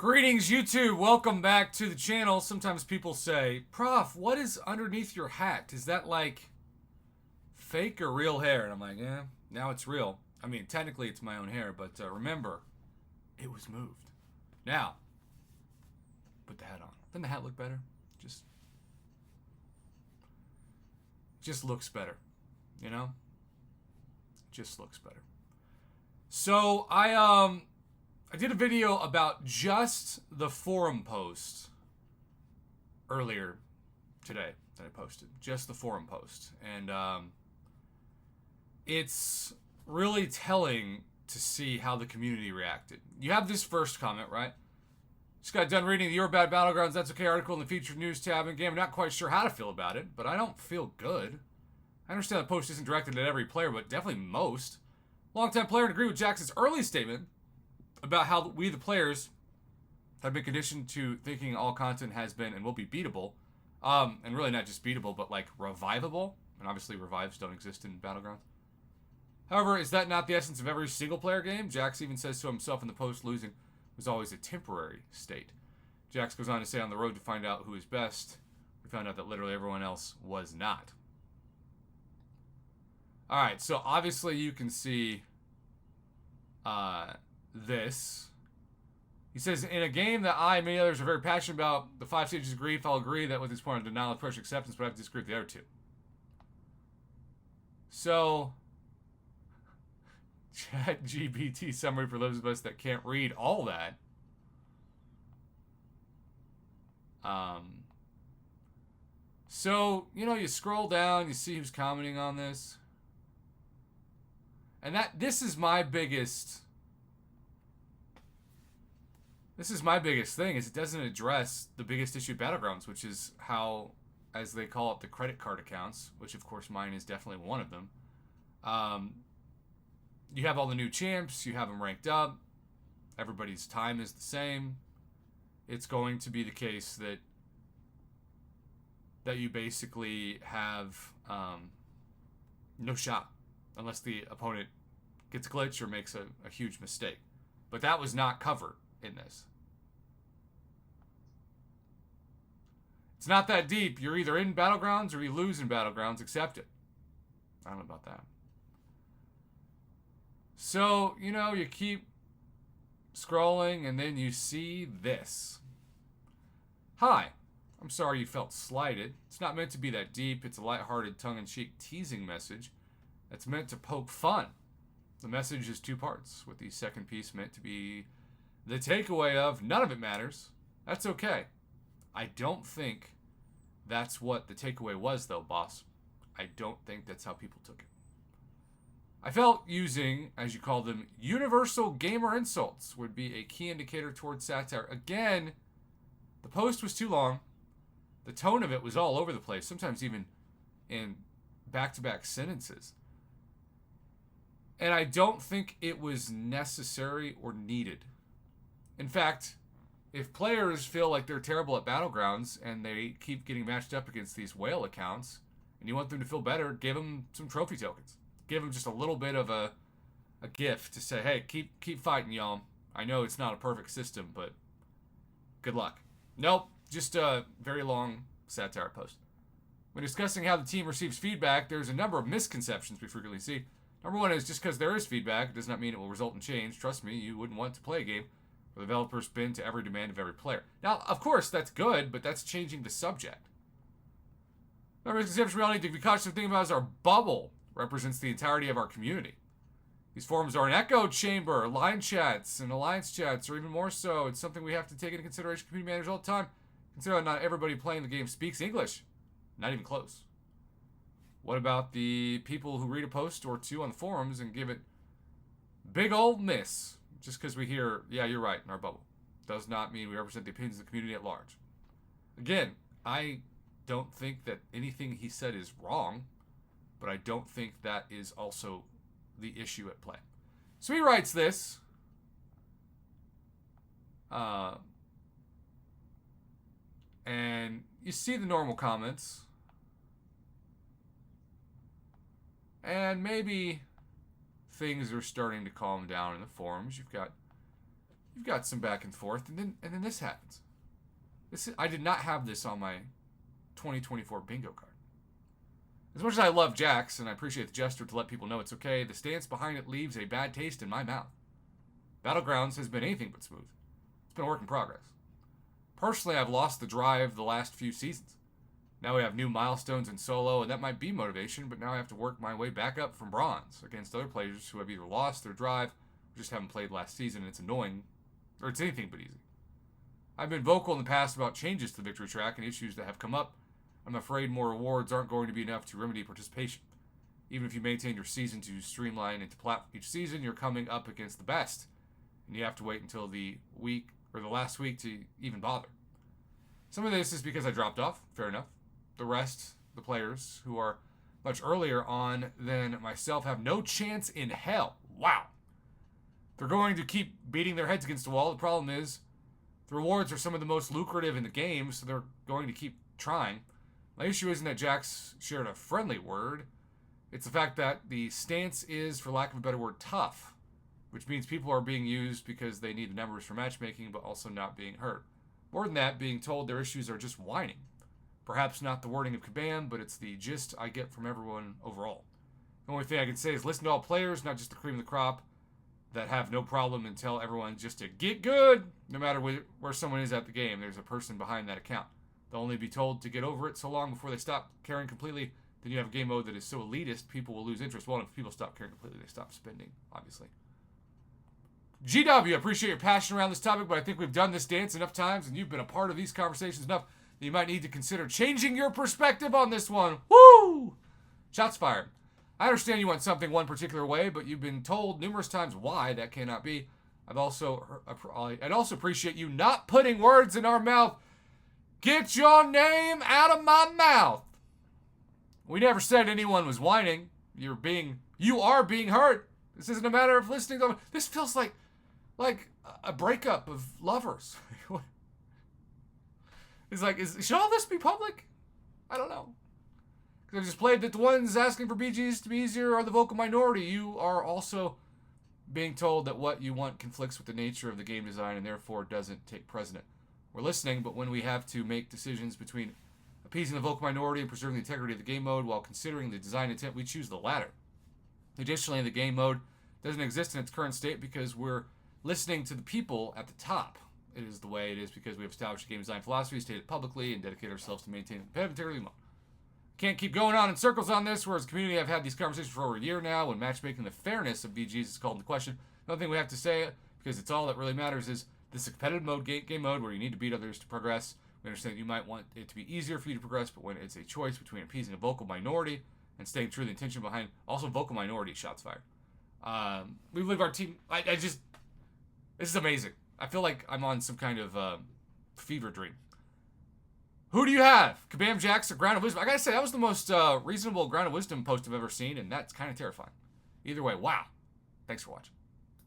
Greetings, YouTube. Welcome back to the channel. Sometimes people say, Prof, what is underneath your hat? Is that like fake or real hair? And I'm like, yeah, now it's real. I mean, technically it's my own hair, but remember, it was moved. Now, put the hat on. Doesn't the hat look better? Just looks better, you know? Just looks better. So I did a video about just the forum post earlier today that I posted. Just the forum post. And it's really telling to see how the community reacted. You have this first comment, right? Just got done reading the Your Bad Battlegrounds That's Okay article in the featured news tab in game. I'm not quite sure how to feel about it, but I don't feel good. I understand the post isn't directed at every player, but definitely most. Longtime player and agree with Jackson's early statement about how we, the players, have been conditioned to thinking all content has been and will be beatable. And really not just beatable, but like revivable. And obviously revives don't exist in Battlegrounds. However, is that not the essence of every single player game? Jax even says to himself in the post, losing was always a temporary state. Jax goes on to say, on the road to find out who is best, we found out that literally everyone else was not. Alright, so obviously you can see this. He says, in a game that I and many others are very passionate about, the 5 stages of grief, I'll agree that with this point of denial of pressure acceptance, but I have to disagree with the other two. So, ChatGPT summary for those of us that can't read all that. So, you know, you scroll down, you see who's commenting on this. And this is my biggest thing, is it doesn't address the biggest issue of Battlegrounds, which is how, as they call it, the credit card accounts, which of course mine is definitely one of them. You have all the new champs, you have them ranked up, everybody's time is the same. It's going to be the case that you basically have no shot unless the opponent gets a glitch or makes a huge mistake. But that was not covered in this. It's not that deep. You're either in Battlegrounds or you lose in Battlegrounds. Accept it. I don't know about that. So, you know, you keep scrolling and then you see this. Hi. I'm sorry you felt slighted. It's not meant to be that deep. It's a lighthearted, tongue-in-cheek teasing message that's meant to poke fun. The message is 2 parts, with the second piece meant to be the takeaway of none of it matters. That's okay. I don't think that's what the takeaway was, though, boss. I don't think that's how people took it. I felt using, as you call them, universal gamer insults would be a key indicator towards satire. Again, the post was too long. The tone of it was all over the place, sometimes even in back-to-back sentences. And I don't think it was necessary or needed. In fact, if players feel like they're terrible at Battlegrounds and they keep getting matched up against these whale accounts, and you want them to feel better, give them some trophy tokens. Give them just a little bit of a gift to say, hey, keep fighting, y'all. I know it's not a perfect system, but good luck. Nope, just a very long satire post. When discussing how the team receives feedback, there's a number of misconceptions we frequently see. Number one is just because there is feedback, it does not mean it will result in change. Trust me, you wouldn't want to play a game where the developers bend to every demand of every player. Now, of course, that's good, but that's changing the subject. Another misconception we all need to be cautious of thinking about is our bubble represents the entirety of our community. These forums are an echo chamber, line chats, and alliance chats, or even more so. It's something we have to take into consideration, community managers, all the time. Consider not everybody playing the game speaks English. Not even close. What about the people who read a post or two on the forums and give it big old miss just because we hear, yeah, you're right, in our bubble? Does not mean we represent the opinions of the community at large. Again, I don't think that anything he said is wrong, but I don't think that is also the issue at play. So he writes this. And you see the normal comments. And maybe things are starting to calm down in the forums. You've got you've got some back and forth, and then this happens. I did not have this on my 2024 bingo card. As much as I love Jax, and I appreciate the gesture to let people know it's okay, the stance behind it leaves a bad taste in my mouth. Battlegrounds has been anything but smooth. It's been a work in progress. Personally, I've lost the drive the last few seasons. Now we have new milestones in solo, and that might be motivation, but now I have to work my way back up from bronze against other players who have either lost their drive or just haven't played last season, and it's annoying, or it's anything but easy. I've been vocal in the past about changes to the victory track and issues that have come up. I'm afraid more rewards aren't going to be enough to remedy participation. Even if you maintain your season to streamline into each season, you're coming up against the best, and you have to wait until the week or the last week to even bother. Some of this is because I dropped off, fair enough. The rest, the players who are much earlier on than myself, have no chance in hell. Wow. They're going to keep beating their heads against the wall. The problem is the rewards are some of the most lucrative in the game, so they're going to keep trying. My issue isn't that Jax shared a friendly word. It's the fact that the stance is, for lack of a better word, tough, which means people are being used because they need the numbers for matchmaking, but also not being heard. More than that, being told their issues are just whining. Perhaps not the wording of Kabam, but it's the gist I get from everyone overall. The only thing I can say is listen to all players, not just the cream of the crop, that have no problem and tell everyone just to get good, no matter where someone is at the game. There's a person behind that account. They'll only be told to get over it so long before they stop caring completely. Then you have a game mode that is so elitist, people will lose interest. Well, if people stop caring completely, they stop spending, obviously. GW, I appreciate your passion around this topic, but I think we've done this dance enough times, and you've been a part of these conversations enough that you might need to consider changing your perspective on this one. Woo! Shots fired. I understand you want something one particular way, but you've been told numerous times why that cannot be. I'd also appreciate you not putting words in our mouth. Get your name out of my mouth. We never said anyone was whining. You are being hurt. This isn't a matter of listening to. This feels like a breakup of lovers. It's like, should all this be public? I don't know. Because I just played that the ones asking for BGs to be easier are the vocal minority. You are also being told that what you want conflicts with the nature of the game design and therefore doesn't take precedent. We're listening, but when we have to make decisions between appeasing the vocal minority and preserving the integrity of the game mode while considering the design intent, we choose the latter. Additionally, the game mode doesn't exist in its current state because we're listening to the people at the top. It is the way it is because we have established a game design philosophy, stated publicly, and dedicated ourselves to maintaining competitive integrity mode. Can't keep going on in circles on this, whereas the community have had these conversations for over a year now. When matchmaking the fairness of VGs is called into question, another thing we have to say, because it's all that really matters, is this is a competitive mode, game mode, where you need to beat others to progress. We understand that you might want it to be easier for you to progress, but when it's a choice between appeasing a vocal minority and staying true to the intention behind, also vocal minority, shots fired. We believe our team, this is amazing. I feel like I'm on some kind of fever dream. Who do you have? Kabam Jax or Ground of Wisdom? I gotta say, that was the most reasonable Ground of Wisdom post I've ever seen, and that's kind of terrifying. Either way, wow. Thanks for watching.